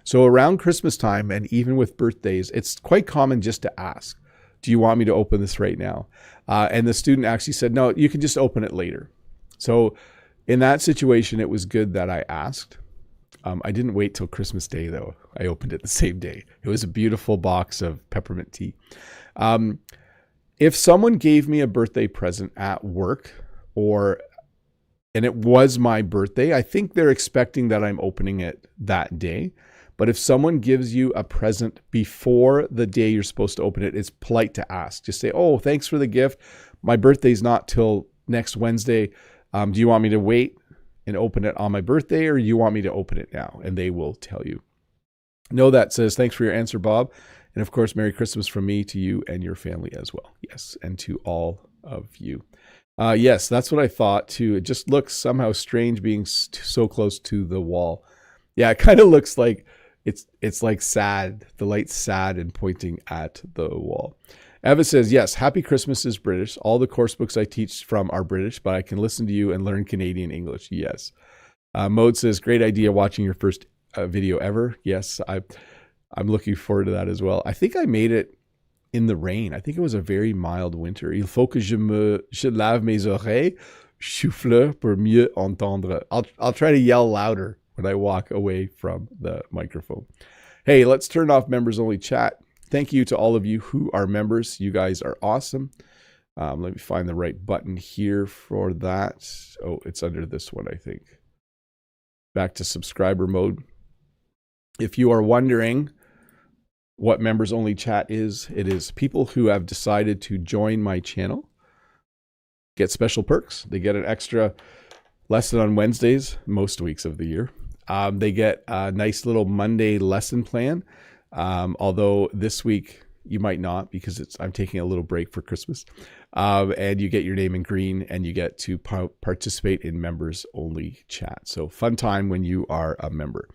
[SPEAKER 1] So around Christmas time, and even with birthdays, it's quite common just to ask, do you want me to open this right now? And the student actually said, no, you can just open it later. So in that situation, it was good that I asked. I didn't wait till Christmas Day, though. I opened it the same day. It was a beautiful box of peppermint tea. If someone gave me a birthday present at work, and it was my birthday, I think they're expecting that I'm opening it that day. But if someone gives you a present before the day you're supposed to open it, it's polite to ask. Just say, oh, thanks for the gift. My birthday's not till next Wednesday. Do you want me to wait and open it on my birthday, or do you want me to open it now? And they will tell you. Know that says, thanks for your answer, Bob. And of course, Merry Christmas from me to you and your family as well. Yes, and to all of you. Yes, that's what I thought too. It just looks somehow strange being so close to the wall. Yeah, it kind of looks like it's like sad. The light's sad and pointing at the wall. Eva says, yes, Happy Christmas is British. All the course books I teach from are British, but I can listen to you and learn Canadian English. Yes. Mode says, great idea watching your first video ever. Yes, I'm looking forward to that as well. I think I made it in the rain. I think it was a very mild winter. Il faut que je lave mes oreilles, souffle pour mieux entendre. I'll try to yell louder when I walk away from the microphone. Hey, let's turn off members only chat. Thank you to all of you who are members. You guys are awesome. Let me find the right button here for that. Oh, it's under this one, I think. Back to subscriber mode. If you are wondering what members only chat is, it is people who have decided to join my channel get special perks. They get an extra lesson on Wednesdays, most weeks of the year. They get a nice little Monday lesson plan. Although this week you might not, because I'm taking a little break for Christmas. And you get your name in green, and you get to participate in members only chat. So fun time when you are a member.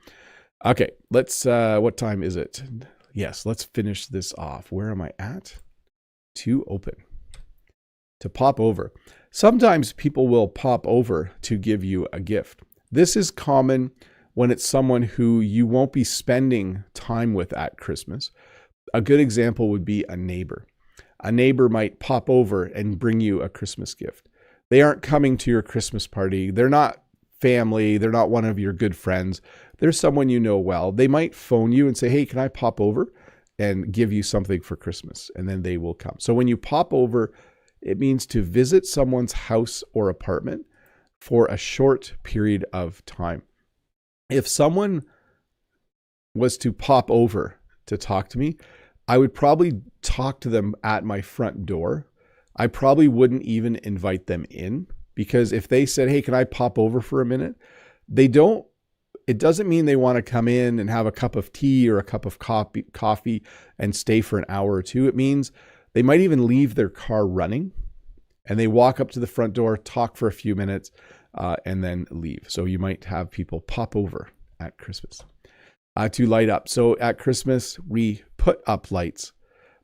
[SPEAKER 1] Okay, let's, what time is it? Yes, let's finish this off. Where am I at? To open. To pop over. Sometimes people will pop over to give you a gift. This is common when it's someone who you won't be spending time with at Christmas. A good example would be a neighbor. A neighbor might pop over and bring you a Christmas gift. They aren't coming to your Christmas party. They're not family. They're not one of your good friends. They're someone you know well. They might phone you and say, hey, can I pop over and give you something for Christmas? And then they will come. So when you pop over, it means to visit someone's house or apartment for a short period of time. If someone was to pop over to talk to me, I would probably talk to them at my front door. I probably wouldn't even invite them in, because if they said, hey, can I pop over for a minute? It doesn't mean they want to come in and have a cup of tea or a cup of coffee and stay for an hour or two. It means they might even leave their car running and they walk up to the front door, talk for a few minutes, and then leave. So you might have people pop over at Christmas to light up. So at Christmas, we put up lights,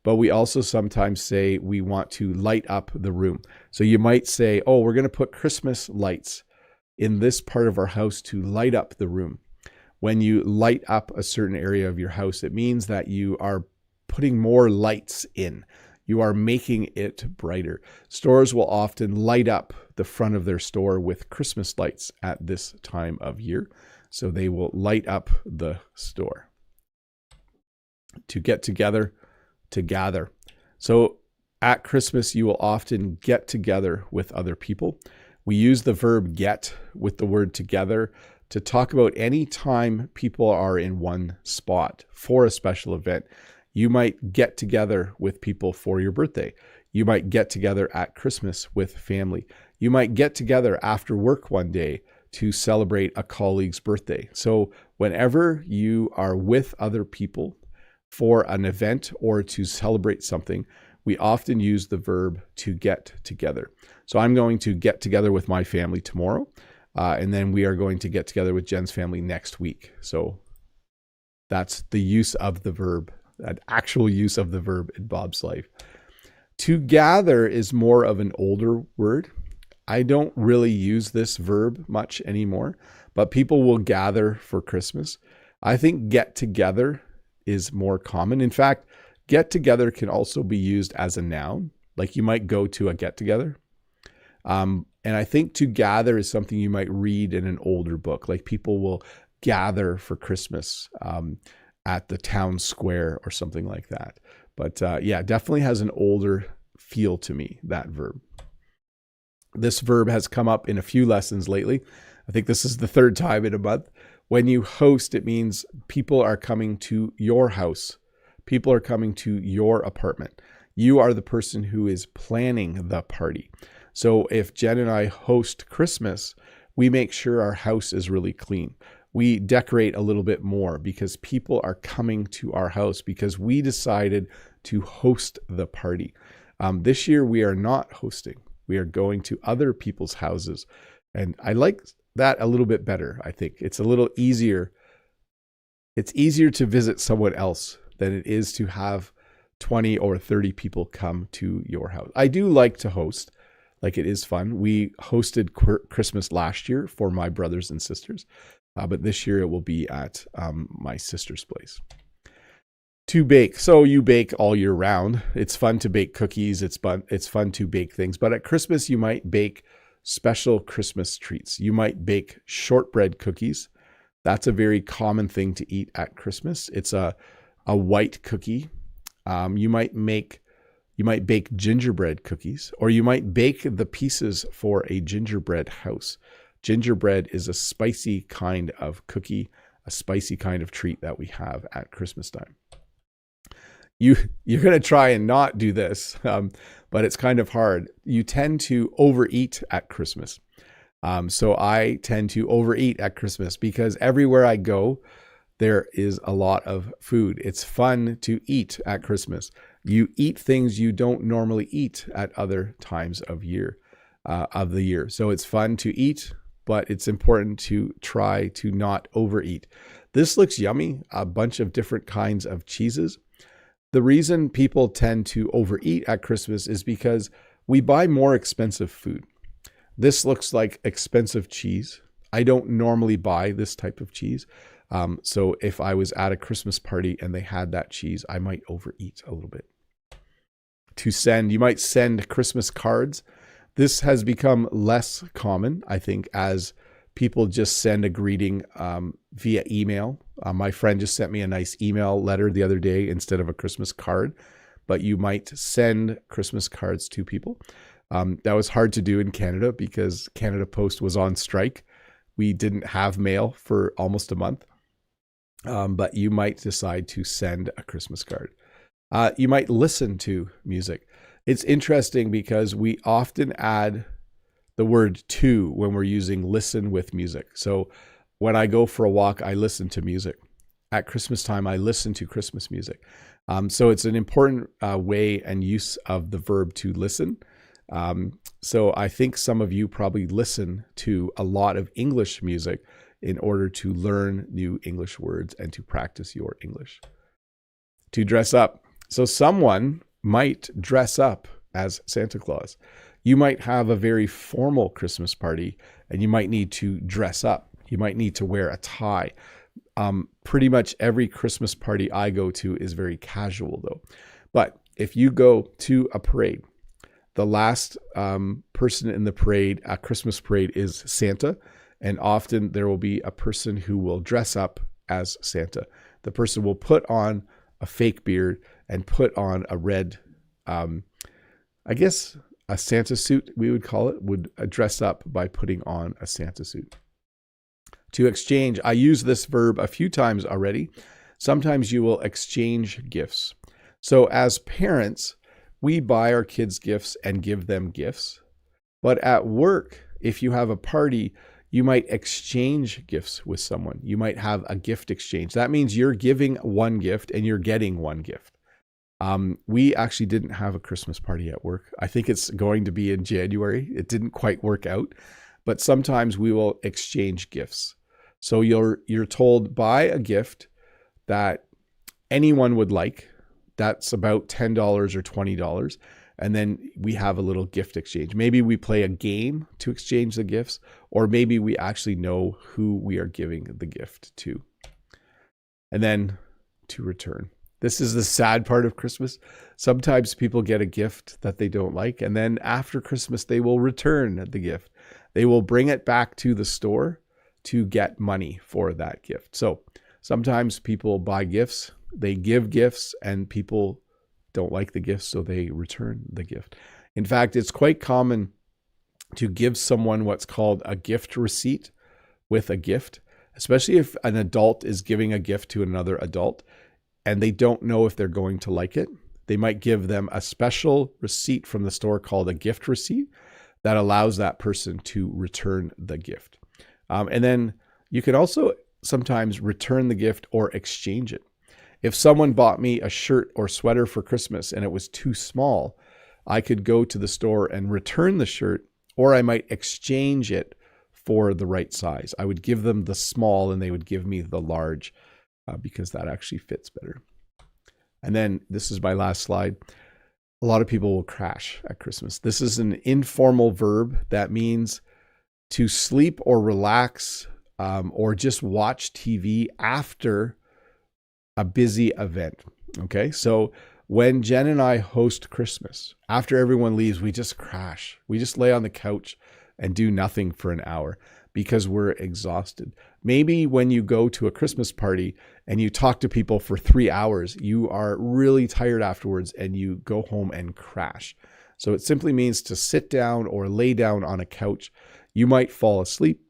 [SPEAKER 1] but we also sometimes say we want to light up the room. So you might say, oh, we're going to put Christmas lights in this part of our house to light up the room. When you light up a certain area of your house, it means that you are putting more lights in. You are making it brighter. Stores will often light up the front of their store with Christmas lights at this time of year. So they will light up the store. To get together, to gather. So at Christmas, you will often get together with other people. We use the verb get with the word together, to talk about any time people are in one spot for a special event. You might get together with people for your birthday. You might get together at Christmas with family. You might get together after work one day to celebrate a colleague's birthday. So whenever you are with other people for an event or to celebrate something, we often use the verb to get together. So I'm going to get together with my family tomorrow, and then we are going to get together with Jen's family next week. So that's the use of the verb, an actual use of the verb in Bob's life. To gather is more of an older word. I don't really use this verb much anymore, but people will gather for Christmas. I think get together is more common. In fact, get together can also be used as a noun. Like you might go to a get together. And I think to gather is something you might read in an older book. Like people will gather for Christmas at the town square or something like that. But yeah, definitely has an older feel to me, that verb. This verb has come up in a few lessons lately. I think this is the third time in a month. When you host, it means people are coming to your house. People are coming to your apartment. You are the person who is planning the party. So if Jen and I host Christmas, we make sure our house is really clean. We decorate a little bit more because people are coming to our house because we decided to host the party. This year, we are not hosting. We are going to other people's houses. And I like that a little bit better, I think. It's a little easier. It's easier to visit someone else than it is to have 20 or 30 people come to your house. I do like to host. Like it is fun. We hosted Christmas last year for my brothers and sisters, but this year it will be at my sister's place. To bake. So you bake all year round. It's fun to bake cookies. It's fun to bake things. But at Christmas, you might bake special Christmas treats. You might bake shortbread cookies. That's a very common thing to eat at Christmas. It's a white cookie. You might bake gingerbread cookies, or you might bake the pieces for a gingerbread house. Gingerbread is a spicy kind of cookie, a spicy kind of treat that we have at Christmas time. You're going to try and not do this, but it's kind of hard. You tend to overeat at Christmas. So I tend to overeat at Christmas because everywhere I go, there is a lot of food. It's fun to eat at Christmas. You eat things you don't normally eat at other times of the year. So it's fun to eat, but it's important to try to not overeat. This looks yummy, a bunch of different kinds of cheeses. The reason people tend to overeat at Christmas is because we buy more expensive food. This looks like expensive cheese. I don't normally buy this type of cheese. So if I was at a Christmas party and they had that cheese, I might overeat a little bit. To send, you might send Christmas cards. This has become less common, I think, as people just send a greeting via email. My friend just sent me a nice email letter the other day instead of a Christmas card, but you might send Christmas cards to people. That was hard to do in Canada because Canada Post was on strike. We didn't have mail for almost a month, but you might decide to send a Christmas card. You might listen to music. It's interesting because we often add the word to when we're using listen with music. So when I go for a walk, I listen to music. At Christmas time, I listen to Christmas music. So it's an important way and use of the verb to listen. So I think some of you probably listen to a lot of English music in order to learn new English words and to practice your English. To dress up. So someone might dress up as Santa Claus. You might have a very formal Christmas party and you might need to dress up. You might need to wear a tie. Pretty much every Christmas party I go to is very casual though. But if you go to a parade, the last person in the parade, a Christmas parade, is Santa. And often there will be a person who will dress up as Santa. The person will put on a fake beard and put on a red, I guess a Santa suit, we would call it, would dress up by putting on a Santa suit. To exchange, I use this verb a few times already. Sometimes you will exchange gifts. So as parents, we buy our kids gifts and give them gifts. But at work, if you have a party, you might exchange gifts with someone. You might have a gift exchange. That means you're giving one gift and you're getting one gift. We actually didn't have a Christmas party at work. I think it's going to be in January. It didn't quite work out, but sometimes we will exchange gifts. So you're told, buy a gift that anyone would like. That's about $10 or $20. And then we have a little gift exchange. Maybe we play a game to exchange the gifts, or maybe we actually know who we are giving the gift to. And then to return. This is the sad part of Christmas. Sometimes people get a gift that they don't like, and then after Christmas, they will return the gift. They will bring it back to the store to get money for that gift. So sometimes people buy gifts, they give gifts, and people don't like the gift, so they return the gift. In fact, it's quite common to give someone what's called a gift receipt with a gift, especially if an adult is giving a gift to another adult and they don't know if they're going to like it. They might give them a special receipt from the store called a gift receipt that allows that person to return the gift. And then you can also sometimes return the gift or exchange it. If someone bought me a shirt or sweater for Christmas and it was too small, I could go to the store and return the shirt, or I might exchange it for the right size. I would give them the small and they would give me the large because that actually fits better. And then this is my last slide. A lot of people will crash at Christmas. This is an informal verb that means to sleep or relax or just watch TV after a busy event. Okay. So when Jen and I host Christmas, after everyone leaves, we just crash. We just lay on the couch and do nothing for an hour because we're exhausted. Maybe when you go to a Christmas party and you talk to people for 3 hours, you are really tired afterwards and you go home and crash. So it simply means to sit down or lay down on a couch. You might fall asleep.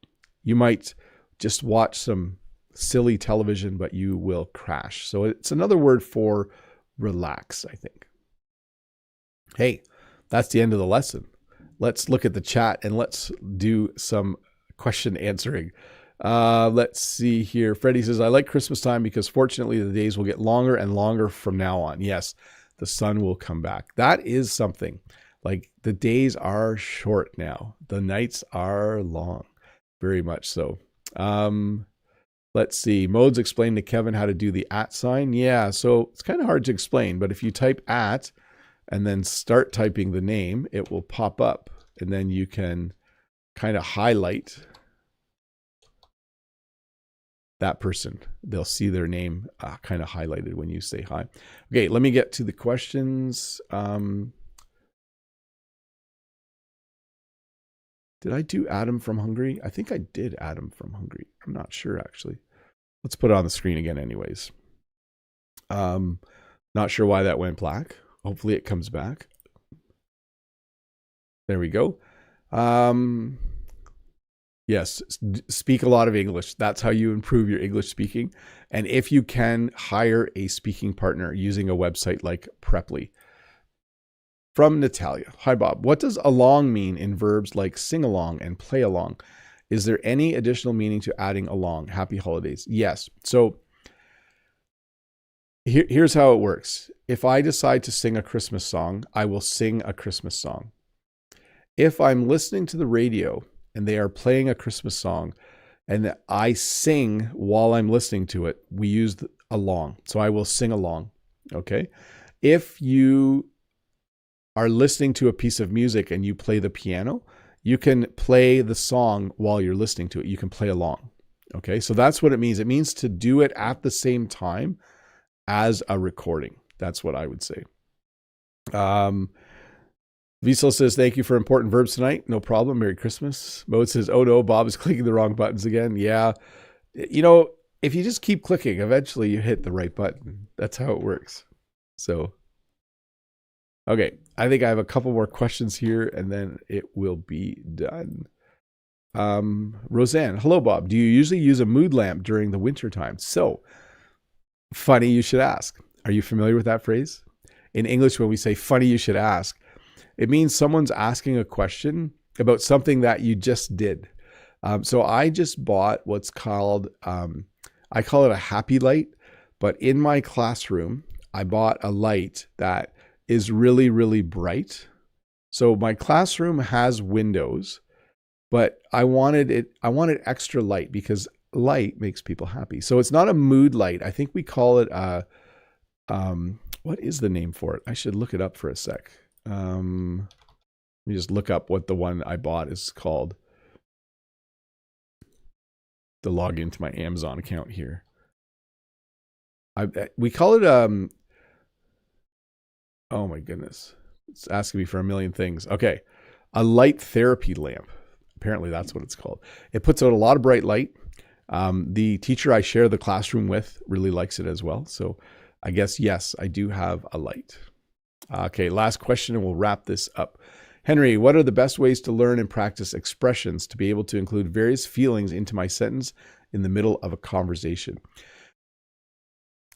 [SPEAKER 1] You might just watch some silly television, but you will crash. So it's another word for relax, I think. Hey, that's the end of the lesson. Let's look at the chat and let's do some question answering. Let's see here. Freddie says, I like Christmas time because fortunately the days will get longer and longer from now on. Yes, the sun will come back. That is something. Like the days are short now. The nights are long. Very much so. Let's see. Modes explained to Kevin how to do the @ sign. Yeah, so it's kind of hard to explain, but if you type @ and then start typing the name, it will pop up and then you can kind of highlight that person. They'll see their name kind of highlighted when you say hi. Okay, let me get to the questions. Did I do Adam from Hungary? I think I did Adam from Hungary. I'm not sure, actually. Let's put it on the screen again anyways. Not sure why that went black. Hopefully it comes back. There we go. Yes, speak a lot of English. That's how you improve your English speaking. And if you can, hire a speaking partner using a website like Preply. From Natalia. Hi, Bob. What does along mean in verbs like sing along and play along? Is there any additional meaning to adding along? Happy holidays. Yes. So here's how it works. If I decide to sing a Christmas song, I will sing a Christmas song. If I'm listening to the radio and they are playing a Christmas song and I sing while I'm listening to it, we use along. So I will sing along. Okay. If you are listening to a piece of music and you play the piano, you can play the song while you're listening to it. You can play along. Okay, so that's what it means. It means to do it at the same time as a recording. That's what I would say. Vissel says, thank you for important verbs tonight. No problem. Merry Christmas. Mode says, oh no, Bob is clicking the wrong buttons again. Yeah. You know, if you just keep clicking, eventually you hit the right button. That's how it works. So okay, I think I have a couple more questions here and then it will be done. Roseanne, hello, Bob. Do you usually use a mood lamp during the winter time? So funny you should ask. Are you familiar with that phrase? In English, when we say funny you should ask, it means someone's asking a question about something that you just did. So I just bought what's called, I call it a happy light, but in my classroom, I bought a light that is really, really bright. So my classroom has windows, but I wanted extra light because light makes people happy. So it's not a mood light. I think we call it what is the name for it? I should look it up for a sec. Let me just look up what the one I bought is called. To log into my Amazon account here. We call it oh my goodness. It's asking me for a million things. Okay. A light therapy lamp. Apparently that's what it's called. It puts out a lot of bright light. The teacher I share the classroom with really likes it as well. So I guess, yes, I do have a light. Okay, last question and we'll wrap this up. Henry, what are the best ways to learn and practice expressions to be able to include various feelings into my sentence in the middle of a conversation?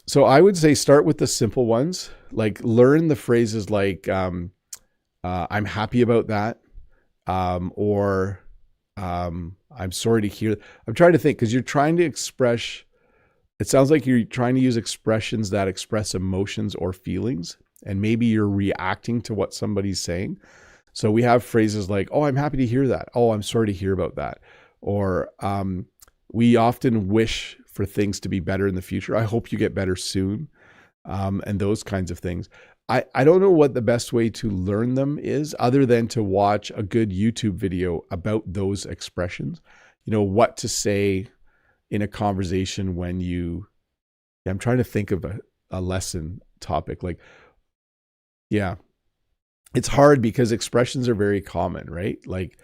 [SPEAKER 1] So I would say start with the simple ones, like learn the phrases like I'm happy about that, or I'm sorry to hear. I'm trying to think because you're trying to express, it sounds like you're trying to use expressions that express emotions or feelings, and maybe you're reacting to what somebody's saying. So we have phrases like, oh, I'm happy to hear that. Oh, I'm sorry to hear about that. Or we often wish for things to be better in the future. I hope you get better soon. And those kinds of things. I don't know what the best way to learn them is other than to watch a good YouTube video about those expressions. You know, what to say in a conversation when I'm trying to think of a lesson topic. Like, yeah, it's hard because expressions are very common, right? Like,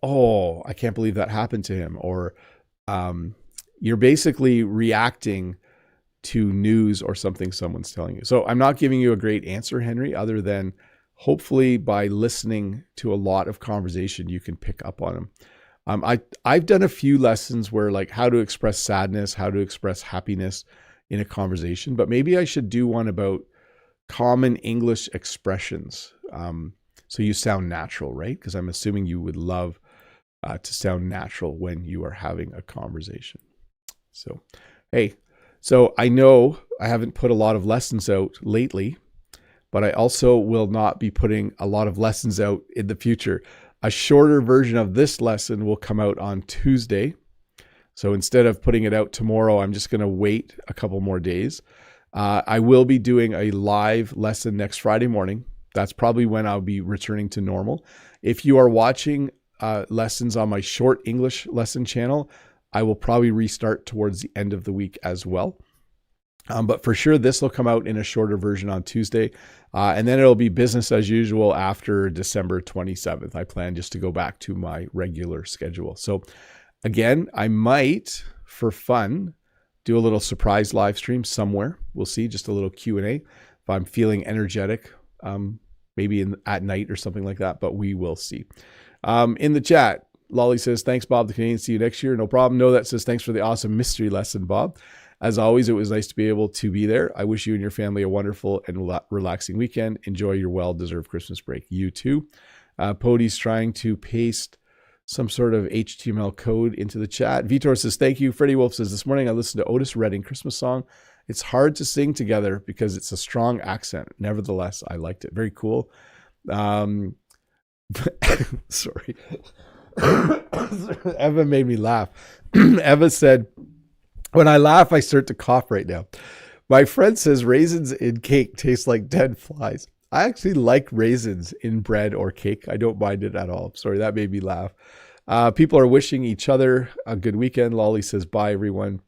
[SPEAKER 1] oh, I can't believe that happened to him. Or you're basically reacting to news or something someone's telling you. So I'm not giving you a great answer, Henry, other than hopefully by listening to a lot of conversation, you can pick up on them. I've done a few lessons where like how to express sadness, how to express happiness in a conversation, but maybe I should do one about common English expressions. So you sound natural, right? Because I'm assuming you would love to sound natural when you are having a conversation. So, hey, so I know I haven't put a lot of lessons out lately, but I also will not be putting a lot of lessons out in the future. A shorter version of this lesson will come out on Tuesday. So instead of putting it out tomorrow, I'm just going to wait a couple more days. I will be doing a live lesson next Friday morning. That's probably when I'll be returning to normal. If you are watching lessons on my short English lesson channel, I will probably restart towards the end of the week as well. But for sure, this will come out in a shorter version on Tuesday. And then it'll be business as usual after December 27th. I plan just to go back to my regular schedule. So again, I might, for fun, do a little surprise live stream somewhere. We'll see, just a little Q&A. If I'm feeling energetic, maybe at night or something like that, but we will see. In the chat, Lolly says, thanks, Bob the Canadian. See you next year. No problem. No, that says, thanks for the awesome mystery lesson, Bob. As always, it was nice to be able to be there. I wish you and your family a wonderful and relaxing weekend. Enjoy your well-deserved Christmas break. You too. Pody's trying to paste some sort of HTML code into the chat. Vitor says, thank you. Freddie Wolf says, this morning I listened to Otis Redding Christmas song. It's hard to sing together because it's a strong accent. Nevertheless, I liked it. Very cool. Sorry. Eva made me laugh. Eva said, when I laugh, I start to cough right now. My friend says raisins in cake taste like dead flies. I actually like raisins in bread or cake. I don't mind it at all. Sorry, that made me laugh. People are wishing each other a good weekend. Lolly says, bye, everyone.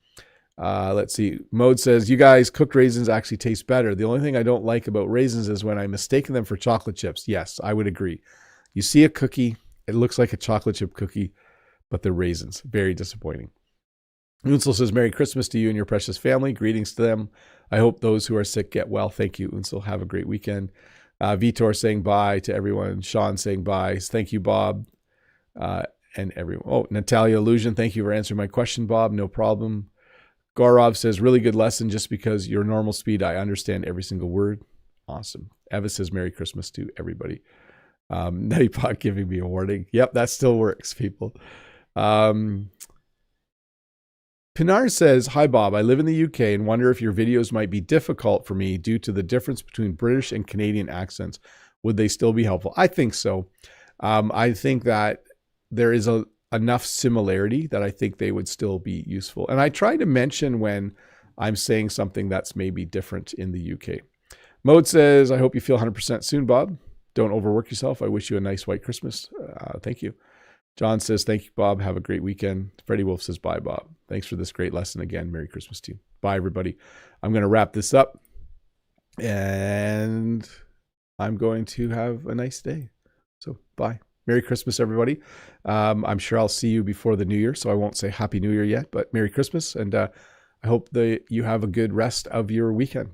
[SPEAKER 1] Let's see. Mode says, you guys, cooked raisins actually taste better. The only thing I don't like about raisins is when I mistaken them for chocolate chips. Yes, I would agree. You see a cookie, it looks like a chocolate chip cookie, but they're raisins. Very disappointing. Unsel says, Merry Christmas to you and your precious family. Greetings to them. I hope those who are sick get well. Thank you, Unsel. Have a great weekend. Vitor saying bye to everyone. Sean saying bye. Thank you, Bob. and everyone. Oh, Natalia Illusion, thank you for answering my question, Bob. No problem. Gaurav says, really good lesson. Just because your normal speed, I understand every single word. Awesome. Eva says, Merry Christmas to everybody. Nuttypot giving me a warning. Yep, that still works, people. Pinar says, hi, Bob. I live in the UK and wonder if your videos might be difficult for me due to the difference between British and Canadian accents. Would they still be helpful? I think so. I think that there is enough similarity that I think they would still be useful. And I try to mention when I'm saying something that's maybe different in the UK. Mode says, I hope you feel 100% soon, Bob. Don't overwork yourself. I wish you a nice white Christmas. Thank you. John says, thank you, Bob. Have a great weekend. Freddie Wolf says, bye, Bob. Thanks for this great lesson again. Merry Christmas to you. Bye, everybody. I'm going to wrap this up and I'm going to have a nice day. So bye. Merry Christmas, everybody. I'm sure I'll see you before the new year, so I won't say Happy New Year yet, but Merry Christmas. And I hope that you have a good rest of your weekend.